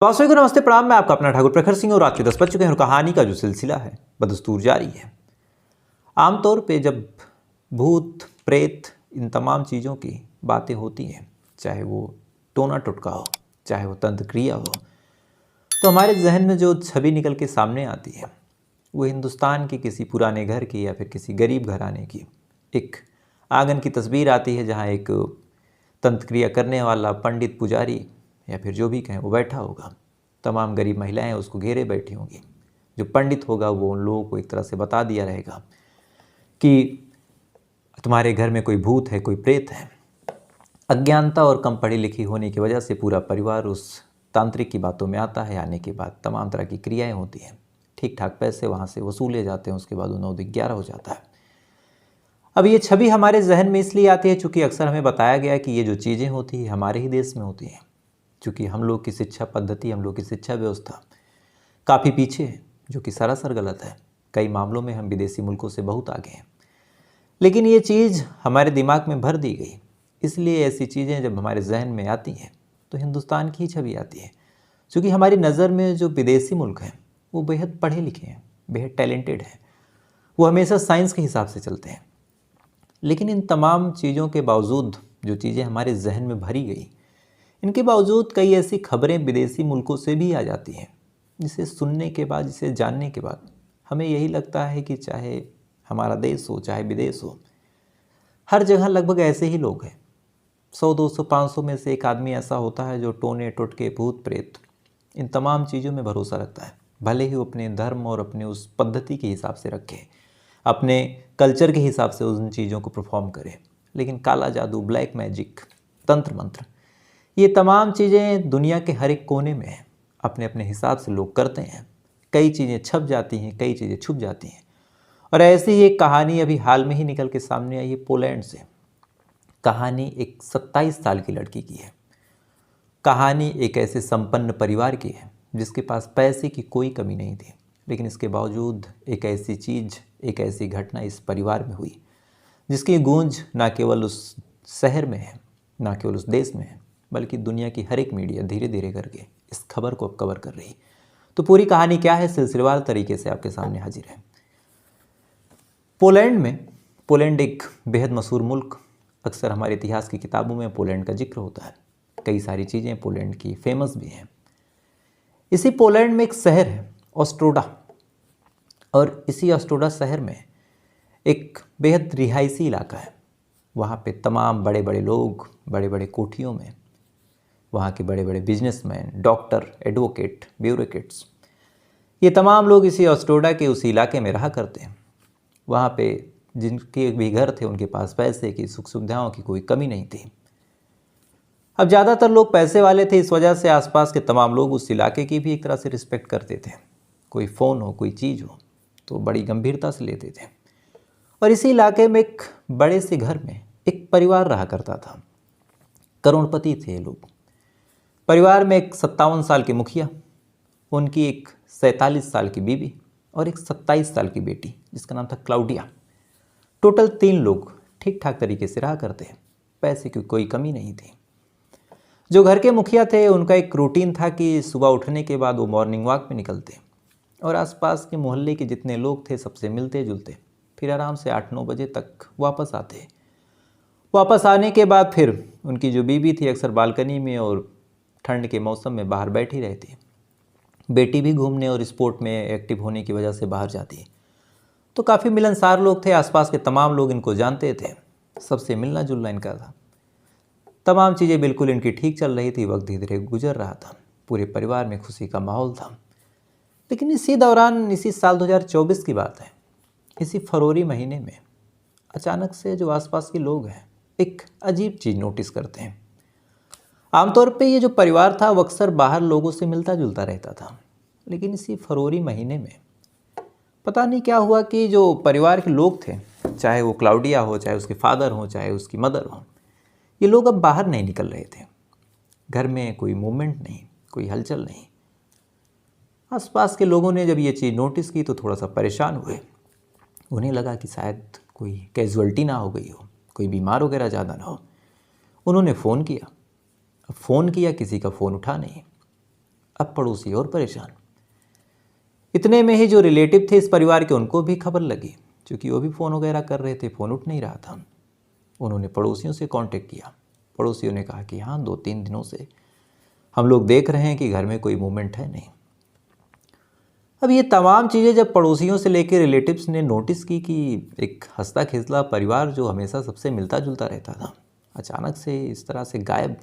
वास्तविक नमस्ते प्रणाम। मैं आपका अपना ठाकुर प्रखर सिंह और रात के 10 बज चुके हैं और कहानी का जो सिलसिला है बदस्तूर जारी है। आमतौर पे जब भूत प्रेत इन तमाम चीज़ों की बातें होती हैं, चाहे वो टोना टुटका हो, चाहे वो तंत्र क्रिया हो, तो हमारे जहन में जो छवि निकल के सामने आती है वो हिंदुस्तान के किसी पुराने घर की या फिर किसी गरीब घराने की एक आंगन की तस्वीर आती है, जहाँ एक तंत्र क्रिया करने वाला पंडित पुजारी या फिर जो भी कहें वो बैठा होगा। तमाम गरीब महिलाएं उसको घेरे बैठी होंगी। जो पंडित होगा वो उन लोगों को एक तरह से बता दिया रहेगा कि तुम्हारे घर में कोई भूत है, कोई प्रेत है। अज्ञानता और कम पढ़ी लिखी होने की वजह से पूरा परिवार उस तांत्रिक की बातों में आता है। आने के बाद तमाम तरह की क्रियाएं होती हैं, ठीक ठाक पैसे वहाँ से वसूले जाते हैं, उसके बाद 9-11 हो जाता है। अब ये छवि हमारे जहन में इसलिए आती है चूँकि अक्सर हमें बताया गया है कि ये जो चीज़ें होती हैं हमारे ही देश में होती हैं, चूँकि हम लोग की शिक्षा पद्धति, हम लोग की शिक्षा व्यवस्था काफ़ी पीछे है, जो कि सरासर गलत है। कई मामलों में हम विदेशी मुल्कों से बहुत आगे हैं, लेकिन ये चीज़ हमारे दिमाग में भर दी गई। इसलिए ऐसी चीज़ें जब हमारे जहन में आती हैं तो हिंदुस्तान की ही छवि आती है, क्योंकि हमारी नज़र में जो विदेशी मुल्क हैं वो बेहद पढ़े लिखे हैं, बेहद टैलेंटेड हैं, वो हमेशा साइंस के हिसाब से चलते हैं। लेकिन इन तमाम चीज़ों के बावजूद जो चीज़ें हमारे जहन में भरी गई, इनके बावजूद कई ऐसी खबरें विदेशी मुल्कों से भी आ जाती हैं, जिसे सुनने के बाद, जिसे जानने के बाद हमें यही लगता है कि चाहे हमारा देश हो चाहे विदेश हो, हर जगह लगभग ऐसे ही लोग हैं। 100, 200, 500 में से एक आदमी ऐसा होता है जो टोने टुटके भूत प्रेत इन तमाम चीज़ों में भरोसा रखता है, भले ही वो अपने धर्म और अपने उस पद्धति के हिसाब से रखे, अपने कल्चर के हिसाब से उन चीज़ों को परफॉर्म करे। लेकिन काला जादू, ब्लैक मैजिक, तंत्र मंत्र, ये तमाम चीज़ें दुनिया के हर एक कोने में हैं। अपने अपने हिसाब से लोग करते हैं। कई चीज़ें छप जाती हैं, कई चीज़ें छुप जाती हैं। और ऐसी ही एक कहानी अभी हाल में ही निकल के सामने आई है पोलैंड से। कहानी एक 27 साल की लड़की की है। कहानी एक ऐसे संपन्न परिवार की है जिसके पास पैसे की कोई कमी नहीं थी, लेकिन इसके बावजूद एक ऐसी चीज़, एक ऐसी घटना इस परिवार में हुई जिसकी गूंज ना केवल उस शहर में है, ना केवल उस देश में है, बल्कि दुनिया की हर एक मीडिया धीरे धीरे करके इस खबर को अब कवर कर रही। तो पूरी कहानी क्या है, सिलसिलेवार तरीके से आपके सामने हाजिर है। पोलैंड एक बेहद मशहूर मुल्क, अक्सर हमारे इतिहास की किताबों में पोलैंड का जिक्र होता है। कई सारी चीज़ें पोलैंड की फेमस भी हैं। इसी पोलैंड में एक शहर है ऑस्ट्रोडा, और इसी ऑस्ट्रोडा शहर में एक बेहद रिहायशी इलाका है। वहाँ पे तमाम बड़े बड़े लोग बड़े बड़े कोठियों में, वहाँ के बड़े बड़े बिजनेसमैन, डॉक्टर, एडवोकेट, ब्यूरोक्रेट्स, ये तमाम लोग इसी ऑस्ट्रोडा के उसी इलाके में रहा करते हैं। वहाँ पे जिनके भी घर थे उनके पास पैसे की, सुख सुविधाओं की कोई कमी नहीं थी। अब ज़्यादातर लोग पैसे वाले थे, इस वजह से आसपास के तमाम लोग उस इलाके की भी एक तरह से रिस्पेक्ट करते थे। कोई फ़ोन हो, कोई चीज़ हो तो बड़ी गंभीरता से लेते थे। और इसी इलाके में एक बड़े से घर में एक परिवार रहा करता था। करोड़पति थे ये लोग। परिवार में एक 57 साल के मुखिया, उनकी एक 47 साल की बीवी और एक 27 साल की बेटी जिसका नाम था क्लाउडिया। टोटल 3 लोग ठीक ठाक तरीके से रहा करते हैं, पैसे की कोई कमी नहीं थी। जो घर के मुखिया थे उनका एक रूटीन था कि सुबह उठने के बाद वो मॉर्निंग वॉक पे निकलते और आसपास के मोहल्ले के जितने लोग थे सबसे मिलते जुलते, फिर आराम से 8-9 बजे तक वापस आते। वापस आने के बाद फिर उनकी जो बीवी थी अक्सर बालकनी में और ठंड के मौसम में बाहर बैठी रहती। बेटी भी घूमने और स्पोर्ट में एक्टिव होने की वजह से बाहर जाती। तो काफ़ी मिलनसार लोग थे, आसपास के तमाम लोग इनको जानते थे, सबसे मिलना जुलना इनका था। तमाम चीज़ें बिल्कुल इनकी ठीक चल रही थी। वक्त धीरे धीरे गुजर रहा था, पूरे परिवार में खुशी का माहौल था। लेकिन इसी दौरान, इसी साल 2024 की बात है, इसी फरवरी महीने में अचानक से जो आसपास के लोग हैं एक अजीब चीज़ नोटिस करते हैं। आमतौर पे ये जो परिवार था वो अक्सर बाहर लोगों से मिलता जुलता रहता था, लेकिन इसी फरवरी महीने में पता नहीं क्या हुआ कि जो परिवार के लोग थे, चाहे वो क्लाउडिया हो, चाहे उसके फादर हो, चाहे उसकी मदर हो, ये लोग अब बाहर नहीं निकल रहे थे। घर में कोई मूवमेंट नहीं, कोई हलचल नहीं। आसपास के लोगों ने जब ये चीज़ नोटिस की तो थोड़ा सा परेशान हुए। उन्हें लगा कि शायद कोई कैजुअल्टी ना हो गई हो, कोई बीमार वगैरह ज़्यादा ना हो। उन्होंने फ़ोन किया, किसी का फ़ोन उठा नहीं। अब पड़ोसी और परेशान। इतने में ही जो रिलेटिव थे इस परिवार के, उनको भी खबर लगी, क्योंकि वो भी फ़ोन वगैरह कर रहे थे, फ़ोन उठ नहीं रहा था। उन्होंने पड़ोसियों से कांटेक्ट किया। पड़ोसियों ने कहा कि हाँ, 2-3 दिनों से हम लोग देख रहे हैं कि घर में कोई मूवमेंट है नहीं। अब ये तमाम चीज़ें जब पड़ोसियों से लेकर रिलेटिव्स ने नोटिस की कि एक हंसता खिलता परिवार जो हमेशा सबसे मिलता जुलता रहता था, अचानक से इस तरह से गायब,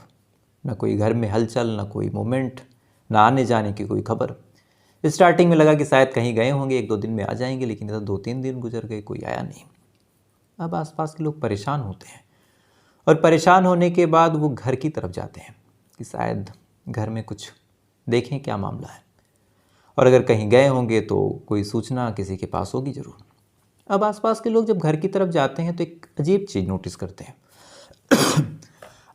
न कोई घर में हलचल, न कोई मूवमेंट, न आने जाने की कोई खबर। स्टार्टिंग में लगा कि शायद कहीं गए होंगे, 1-2 दिन में आ जाएंगे, लेकिन इधर 2-3 दिन गुजर गए, कोई आया नहीं। अब आसपास के लोग परेशान होते हैं और परेशान होने के बाद वो घर की तरफ जाते हैं कि शायद घर में कुछ देखें क्या मामला है, और अगर कहीं गए होंगे तो कोई सूचना किसी के पास होगी ज़रूर। अब आसपास के लोग जब घर की तरफ जाते हैं तो एक अजीब चीज़ नोटिस करते हैं।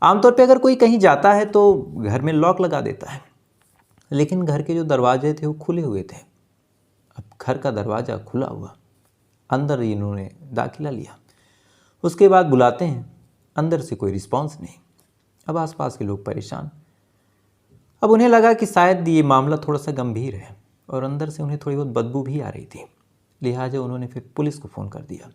आमतौर पे अगर कोई कहीं जाता है तो घर में लॉक लगा देता है, लेकिन घर के जो दरवाजे थे वो खुले हुए थे। अब घर का दरवाज़ा खुला हुआ, अंदर इन्होंने दाखिला लिया। उसके बाद बुलाते हैं, अंदर से कोई रिस्पॉन्स नहीं। अब आसपास के लोग परेशान। अब उन्हें लगा कि शायद ये मामला थोड़ा सा गंभीर है, और अंदर से उन्हें थोड़ी बहुत बदबू भी आ रही थी। लिहाजा उन्होंने फिर पुलिस को फ़ोन कर दिया।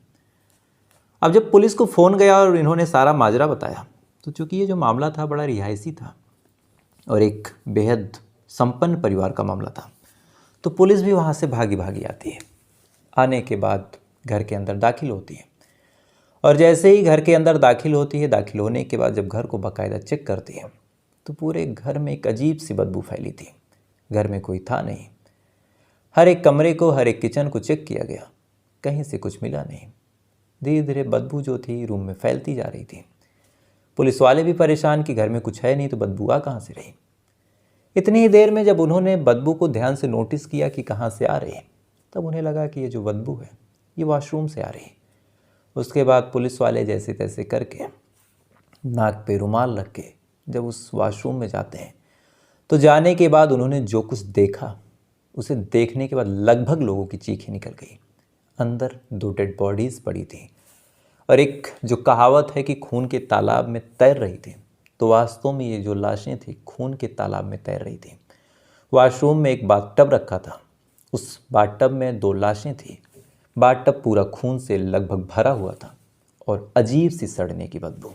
अब जब पुलिस को फ़ोन गया और इन्होंने सारा माजरा बताया, तो चूँकि ये जो मामला था बड़ा रिहायशी था और एक बेहद संपन्न परिवार का मामला था, तो पुलिस भी वहाँ से भागी भागी आती है। आने के बाद घर के अंदर दाखिल होती है, और जैसे ही घर के अंदर दाखिल होती है, दाखिल होने के बाद जब घर को बाकायदा चेक करती है, तो पूरे घर में एक अजीब सी बदबू फैली थी। घर में कोई था नहीं। हर एक कमरे को, हर एक किचन को चेक किया गया, कहीं से कुछ मिला नहीं। धीरे धीरे बदबू जो थी रूम में फैलती जा रही थी। पुलिस वाले भी परेशान कि घर में कुछ है नहीं तो बदबू आ कहाँ से रही। इतनी ही देर में जब उन्होंने बदबू को ध्यान से नोटिस किया कि कहाँ से आ रही, तब उन्हें लगा कि ये जो बदबू है ये वॉशरूम से आ रही। उसके बाद पुलिस वाले जैसे तैसे करके नाक पे रुमाल रख के जब उस वॉशरूम में जाते हैं, तो जाने के बाद उन्होंने जो कुछ देखा, उसे देखने के बाद लगभग लोगों की चीखें निकल गई। अंदर 2 डेड बॉडीज़ पड़ी थी, और एक जो कहावत है कि खून के तालाब में तैर रही थी, तो वास्तव में ये जो लाशें थी खून के तालाब में तैर रही थी। वॉशरूम में एक बाथटब रखा था, उस बाथटब में 2 लाशें थी। बाथटब पूरा खून से लगभग भरा हुआ था और अजीब सी सड़ने की बदबू।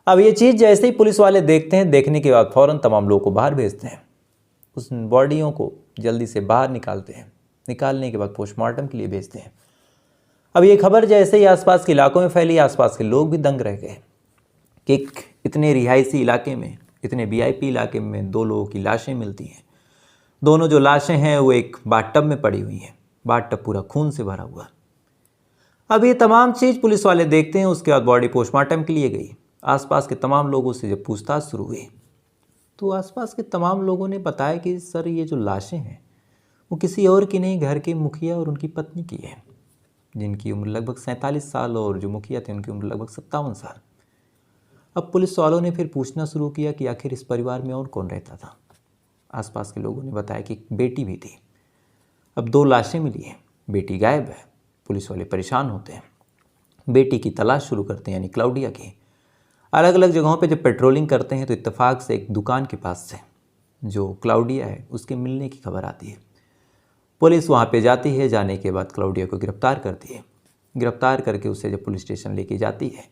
अब ये चीज़ जैसे ही पुलिस वाले देखते हैं, देखने के बाद फ़ौरन तमाम लोगों को बाहर भेजते हैं। उस बॉडियों को जल्दी से बाहर निकालते हैं। निकालने के बाद पोस्टमार्टम के लिए भेजते हैं। अब ये खबर जैसे ही आसपास के इलाकों में फैली, आसपास के लोग भी दंग रह गए कि एक इतने रिहायशी इलाके में, इतने वीआईपी इलाके में 2 लोगों की लाशें मिलती हैं। दोनों जो लाशें हैं वो एक बाथटब में पड़ी हुई हैं, बाथटब पूरा खून से भरा हुआ। अब ये तमाम चीज़ पुलिस वाले देखते हैं। उसके बाद बॉडी पोस्टमार्टम के लिए गई। आसपास के तमाम लोगों से जब पूछताछ शुरू हुई, तो आसपास के तमाम लोगों ने बताया कि सर ये जो लाशें हैं वो किसी और की नहीं, घर के मुखिया और उनकी पत्नी की है, जिनकी उम्र लगभग 47 साल और जो मुखिया थे उनकी उम्र लगभग 57 साल। अब पुलिस वालों ने फिर पूछना शुरू किया कि आखिर इस परिवार में और कौन रहता था। आसपास के लोगों ने बताया कि एक बेटी भी थी। अब 2 लाशें मिली हैं, बेटी गायब है। पुलिस वाले परेशान होते हैं, बेटी की तलाश शुरू करते हैं, यानी क्लाउडिया की। अलग अलग जगहों पे जब पेट्रोलिंग करते हैं तो इत्तेफाक से एक दुकान के पास से जो क्लाउडिया है उसके मिलने की खबर आती है। पुलिस वहाँ पे जाती है। जाने के बाद क्लाउडिया को गिरफ्तार करती है। गिरफ्तार करके उसे जब पुलिस स्टेशन लेके जाती है,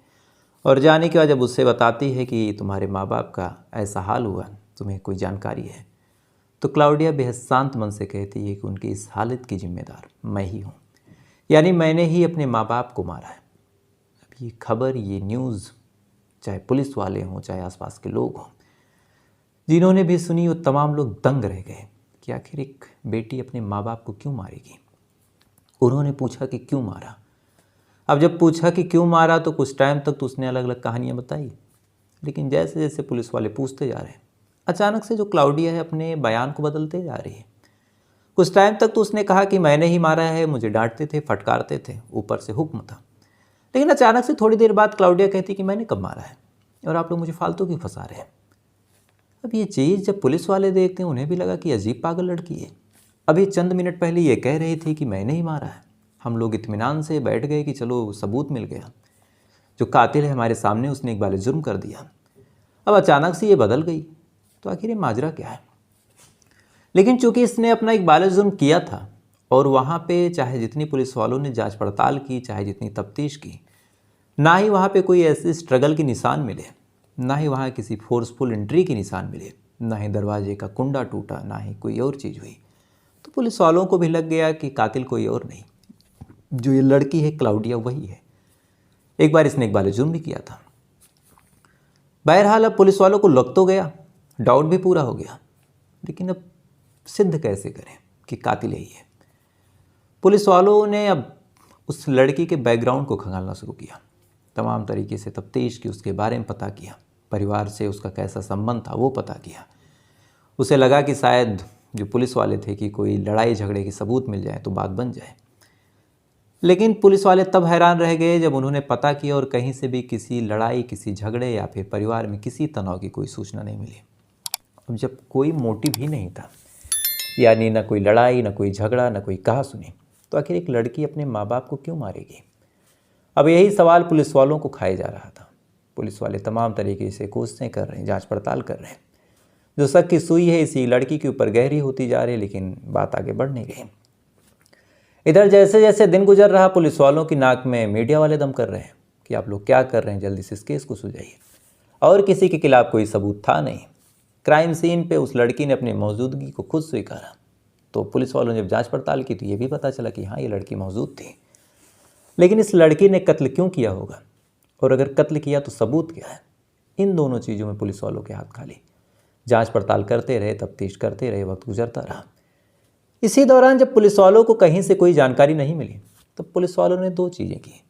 और जाने के बाद जब उससे बताती है कि तुम्हारे माँ बाप का ऐसा हाल हुआ, तुम्हें कोई जानकारी है, तो क्लाउडिया बेहद शांत मन से कहती है कि उनकी इस हालत की जिम्मेदार मैं ही हूँ, यानी मैंने ही अपने माँ बाप को मारा है। अब ये खबर, ये न्यूज़, चाहे पुलिस वाले हों चाहे आसपास के लोग हों, जिन्होंने भी सुनी वो तमाम लोग दंग रह गए कि आखिर एक बेटी अपने माँ बाप को क्यों मारेगी। उन्होंने पूछा कि क्यों मारा। अब जब पूछा कि क्यों मारा तो कुछ टाइम तक तो उसने अलग अलग कहानियाँ बताई, लेकिन जैसे जैसे पुलिस वाले पूछते जा रहे हैं, अचानक से जो क्लाउडिया है अपने बयान को बदलते जा रही है। कुछ टाइम तक तो उसने कहा कि मैंने ही मारा है, मुझे डांटते थे, फटकारते थे, ऊपर से हुक्म था। लेकिन अचानक से थोड़ी देर बाद क्लाउडिया कहती कि मैंने कब मारा है और आप लोग मुझे फालतू क्यों फंसा रहे हैं। अब ये चीज़ जब पुलिस वाले देखते हैं, उन्हें भी लगा कि अजीब पागल लड़की है। अभी चंद मिनट पहले ये कह रही थी कि मैंने ही मारा है। हम लोग इत्मीनान से बैठ गए कि चलो सबूत मिल गया, जो कातिल है हमारे सामने, उसने एक बार जुर्म कर दिया। अब अचानक से ये बदल गई, तो आखिर ये माजरा क्या है। लेकिन चूंकि इसने अपना एक बालिग़ जुर्म किया था और वहाँ पे चाहे जितनी पुलिस वालों ने जांच पड़ताल की, चाहे जितनी तफ्तीश की, ना ही वहाँ पे कोई ऐसे स्ट्रगल के निशान मिले, ना ही वहाँ किसी फोर्सफुल एंट्री के निशान मिले, ना ही दरवाजे का कुंडा टूटा, ना ही कोई और चीज़ हुई। तो पुलिस वालों को भी लग गया कि कातिल कोई और नहीं, जो ये लड़की है क्लाउडिया वही है। एक बार इसने एक बालिग़ जुर्म भी किया था। बहरहाल अब पुलिस वालों को लग तो गया, डाउट भी पूरा हो गया, लेकिन अब सिद्ध कैसे करें कि कातिल यही है। पुलिस वालों ने अब उस लड़की के बैकग्राउंड को खंगालना शुरू किया, तमाम तरीके से तफ्तीश की, उसके बारे में पता किया, परिवार से उसका कैसा संबंध था वो पता किया। उसे लगा कि शायद जो पुलिस वाले थे कि कोई लड़ाई झगड़े की सबूत मिल जाए तो बात बन जाए। लेकिन पुलिस वाले तब हैरान रह गए जब उन्होंने पता किया और कहीं से भी किसी लड़ाई, किसी झगड़े या फिर परिवार में किसी तनाव की कोई सूचना नहीं मिली। अब जब कोई मोटिव ही नहीं था, यानी न कोई लड़ाई, न कोई झगड़ा, न कोई कहा सुनी, तो आखिर एक लड़की अपने माँ बाप को क्यों मारेगी? अब यही सवाल पुलिस वालों को खाया जा रहा था। पुलिस वाले तमाम तरीके से कोशिशें कर रहे हैं, जांच पड़ताल कर रहे हैं। जो शक की सुई है इसी लड़की के ऊपर गहरी होती जा रही है, लेकिन बात आगे बढ़ नहीं रही। इधर जैसे जैसे दिन गुजर रहा, पुलिस वालों की नाक में मीडिया वाले दम कर रहे हैं कि आप लोग क्या कर रहे हैं, जल्दी से इस केस को सुलझाइए। और किसी के खिलाफ कोई सबूत था नहीं। क्राइम सीन पे उस लड़की ने अपनी मौजूदगी को खुद स्वीकारा। तो पुलिस वालों ने जब जांच पड़ताल की तो ये भी पता चला कि हाँ, ये लड़की मौजूद थी। लेकिन इस लड़की ने कत्ल क्यों किया होगा, और अगर कत्ल किया तो सबूत क्या है? इन दोनों चीज़ों में पुलिस वालों के हाथ खाली। जांच पड़ताल करते रहे, तफ्तीश करते रहे, वक्त गुजरता रहा। इसी दौरान जब पुलिस वालों को कहीं से कोई जानकारी नहीं मिली तो पुलिस वालों ने दो चीज़ें की।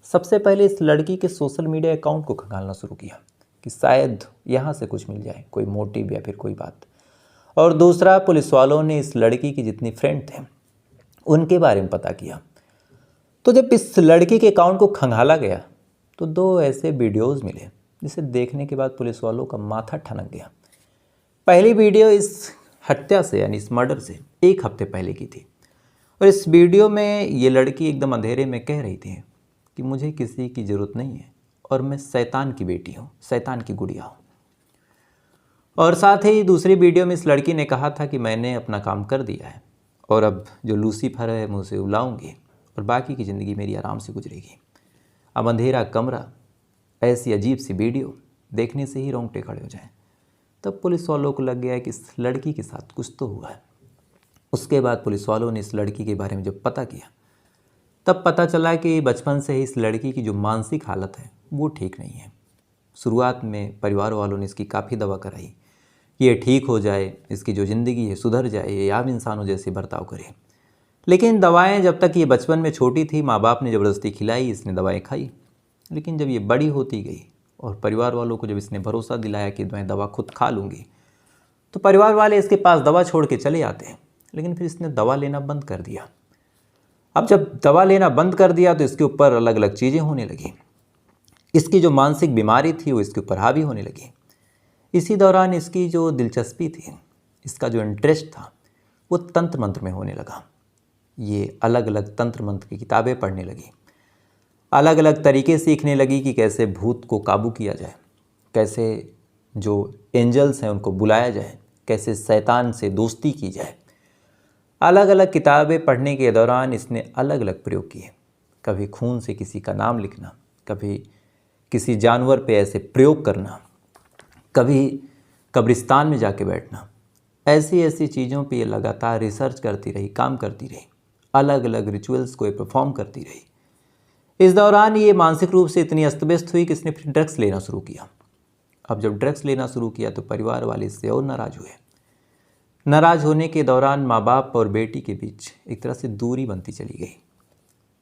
सबसे पहले इस लड़की के सोशल मीडिया अकाउंट को खंगालना शुरू किया कि शायद यहाँ से कुछ मिल जाए, कोई मोटिव या फिर कोई बात। और दूसरा, पुलिस वालों ने इस लड़की के जितने फ्रेंड थे उनके बारे में पता किया। तो जब इस लड़की के अकाउंट को खंगाला गया तो दो ऐसे वीडियोस मिले जिसे देखने के बाद पुलिस वालों का माथा ठनक गया। पहली वीडियो इस हत्या से, यानी इस मर्डर से 1 हफ्ते पहले की थी, और इस वीडियो में ये लड़की एकदम अंधेरे में कह रही थी कि मुझे किसी की ज़रूरत नहीं है और मैं शैतान की बेटी हूँ, शैतान की गुड़िया हूँ। और साथ ही दूसरी वीडियो में इस लड़की ने कहा था कि मैंने अपना काम कर दिया है और अब जो लूसीफर है मैं उसे उलाऊंगी और बाकी की ज़िंदगी मेरी आराम से गुजरेगी। अब अंधेरा कमरा, ऐसी अजीब सी वीडियो देखने से ही रोंगटे खड़े हो जाएं। तब पुलिस वालों को लग गया कि इस लड़की के साथ कुछ तो हुआ है। उसके बाद पुलिस वालों ने इस लड़की के बारे में जब पता किया तब पता चला कि बचपन से ही इस लड़की की जो मानसिक हालत है वो ठीक नहीं है। शुरुआत में परिवार वालों ने इसकी काफ़ी दवा कराई कि ये ठीक हो जाए, इसकी जो ज़िंदगी है सुधर जाए, ये आम इंसानों जैसे बर्ताव करे। लेकिन दवाएं जब तक ये बचपन में छोटी थी, माँ बाप ने ज़बरदस्ती खिलाई, इसने दवाएं खाई। लेकिन जब ये बड़ी होती गई और परिवार वालों को जब इसने भरोसा दिलाया कि मैं दवा खुद खा लूँगी, तो परिवार वाले इसके पास दवा छोड़ के चले आते हैं। लेकिन फिर इसने दवा लेना बंद कर दिया। अब जब दवा लेना बंद कर दिया तो इसके ऊपर अलग अलग चीज़ें होने लगी। इसकी जो मानसिक बीमारी थी वो इसके ऊपर हावी होने लगी। इसी दौरान इसकी जो दिलचस्पी थी, इसका जो इंटरेस्ट था, वो तंत्र मंत्र में होने लगा। ये अलग अलग तंत्र मंत्र की किताबें पढ़ने लगी, अलग अलग तरीके सीखने लगी कि कैसे भूत को काबू किया जाए, कैसे जो एंजल्स हैं उनको बुलाया जाए, कैसे शैतान से दोस्ती की जाए। अलग अलग किताबें पढ़ने के दौरान इसने अलग अलग प्रयोग किए। कभी खून से किसी का नाम लिखना, कभी किसी जानवर पे ऐसे प्रयोग करना, कभी कब्रिस्तान में जाके बैठना। ऐसी ऐसी चीज़ों पे ये लगातार रिसर्च करती रही, काम करती रही, अलग अलग रिचुअल्स को ये परफॉर्म करती रही। इस दौरान ये मानसिक रूप से इतनी अस्त-व्यस्त हुई कि इसने फिर ड्रग्स लेना शुरू किया। अब जब ड्रग्स लेना शुरू किया तो परिवार वाले इससे और नाराज़ हुए। नाराज़ होने के दौरान माँ बाप और बेटी के बीच एक तरह से दूरी बनती चली गई।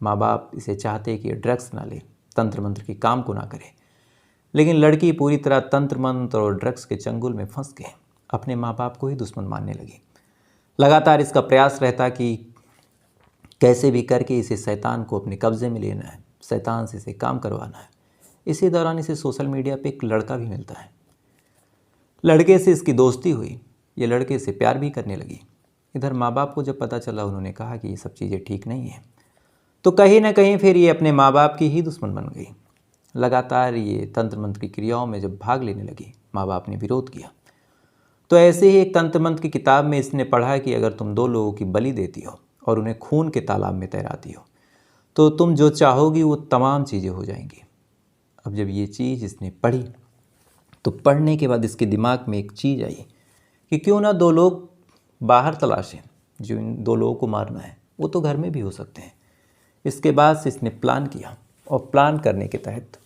माँ बाप इसे चाहते कि ये ड्रग्स ना ले, तंत्र मंत्र के काम को ना करे, लेकिन लड़की पूरी तरह तंत्र मंत्र और ड्रग्स के चंगुल में फंस के अपने माँ बाप को ही दुश्मन मानने लगी। लगातार इसका प्रयास रहता कि कैसे भी करके इसे शैतान को अपने कब्ज़े में लेना है, शैतान से इसे काम करवाना है। इसी दौरान इसे सोशल मीडिया पे एक लड़का भी मिलता है। लड़के से इसकी दोस्ती हुई, ये लड़के से प्यार भी करने लगी। इधर माँ बाप को जब पता चला, उन्होंने कहा कि ये सब चीज़ें ठीक नहीं हैं, तो कहीं ना कहीं फिर ये अपने माँ बाप की ही दुश्मन बन गई। लगातार ये तंत्र मंत्र की क्रियाओं में जब भाग लेने लगी, माँ बाप ने विरोध किया। तो ऐसे ही एक तंत्र मंत्र की किताब में इसने पढ़ा कि अगर तुम 2 लोगों की बलि देती हो और उन्हें खून के तालाब में तैराती हो तो तुम जो चाहोगी वो तमाम चीज़ें हो जाएंगी। अब जब ये चीज़ इसने पढ़ी तो पढ़ने के बाद इसके दिमाग में एक चीज़ आई कि क्यों ना 2 लोग बाहर तलाशें, जो इन 2 लोगों को मारना है वो तो घर में भी हो सकते हैं। इसके बाद से इसने प्लान किया और प्लान करने के तहत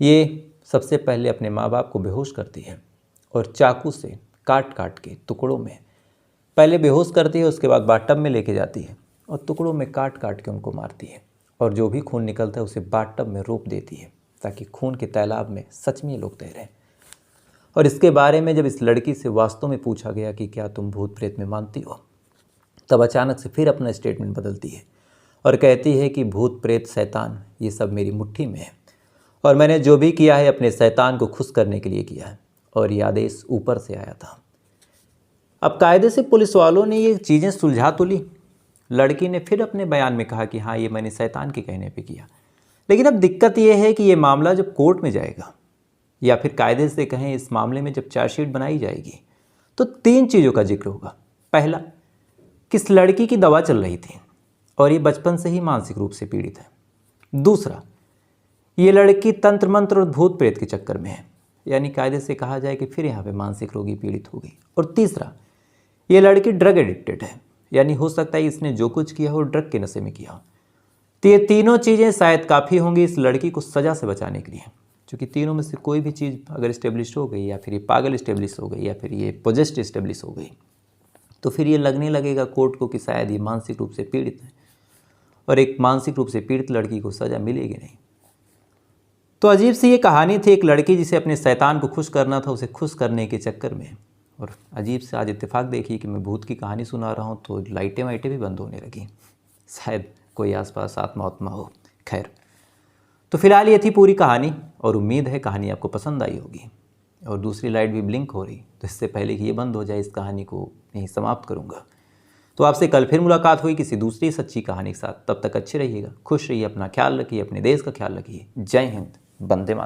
ये सबसे पहले अपने माँ बाप को बेहोश करती है और चाकू से काट काट के टुकड़ों में पहले बेहोश करती है, उसके बाद बाथटब में लेके जाती है और टुकड़ों में काट काट के उनको मारती है और जो भी खून निकलता है उसे बाथटब में रोप देती है ताकि खून के तालाब में सच में लोग तैरें। और इसके बारे में जब इस लड़की से वास्तव में पूछा गया कि क्या तुम भूत प्रेत में मानती हो, तब अचानक से फिर अपना स्टेटमेंट बदलती है और कहती है कि भूत प्रेत शैतान ये सब मेरी मुट्ठी में है और मैंने जो भी किया है अपने शैतान को खुश करने के लिए किया है और ये आदेश ऊपर से आया था। अब कायदे से पुलिस वालों ने ये चीज़ें सुलझा तो ली। लड़की ने फिर अपने बयान में कहा कि हाँ ये मैंने शैतान के कहने पे किया। लेकिन अब दिक्कत ये है कि ये मामला जब कोर्ट में जाएगा या फिर कायदे से कहें इस मामले में जब चार्जशीट बनाई जाएगी तो 3 चीज़ों का जिक्र होगा। पहला, किस लड़की की दवा चल रही थी और ये बचपन से ही मानसिक रूप से पीड़ित है। दूसरा, ये लड़की तंत्र मंत्र और भूत प्रेत के चक्कर में है, यानी कायदे से कहा जाए कि फिर यहाँ पे मानसिक रोगी पीड़ित हो गई। और तीसरा, ये लड़की ड्रग एडिक्टेड है, यानी हो सकता है इसने जो कुछ किया हो ड्रग के नशे में किया हो। तो ये तीनों चीज़ें शायद काफ़ी होंगी इस लड़की को सज़ा से बचाने के लिए, क्योंकि तीनों में से कोई भी चीज़ अगर इस्टेब्लिश हो गई या फिर ये पागल इस्टेब्लिश हो गई या फिर ये पोजेस्ट इस्टेब्लिश हो गई तो फिर ये लगने लगेगा कोर्ट को कि शायद ये मानसिक रूप से पीड़ित है और एक मानसिक रूप से पीड़ित लड़की को सज़ा मिलेगी नहीं। तो अजीब सी ये कहानी थी, एक लड़की जिसे अपने शैतान को खुश करना था, उसे खुश करने के चक्कर में। और अजीब से आज इत्तेफाक देखिए कि मैं भूत की कहानी सुना रहा हूँ तो लाइटें वाइटें भी बंद होने लगी, शायद कोई आसपास आत्मा उत्मा हो। खैर, तो फिलहाल ये थी पूरी कहानी और उम्मीद है कहानी आपको पसंद आई होगी। और दूसरी लाइट भी ब्लिंक हो रही, तो इससे पहले कि ये बंद हो जाए इस कहानी को यहीं समाप्त करूँगा। तो आपसे कल फिर मुलाकात हुई किसी दूसरी सच्ची कहानी के साथ। तब तक अच्छे रहिएगा, खुश रहिए, अपना ख्याल रखिए, अपने देश का ख्याल रखिए। जय हिंद, वंदे मातरम।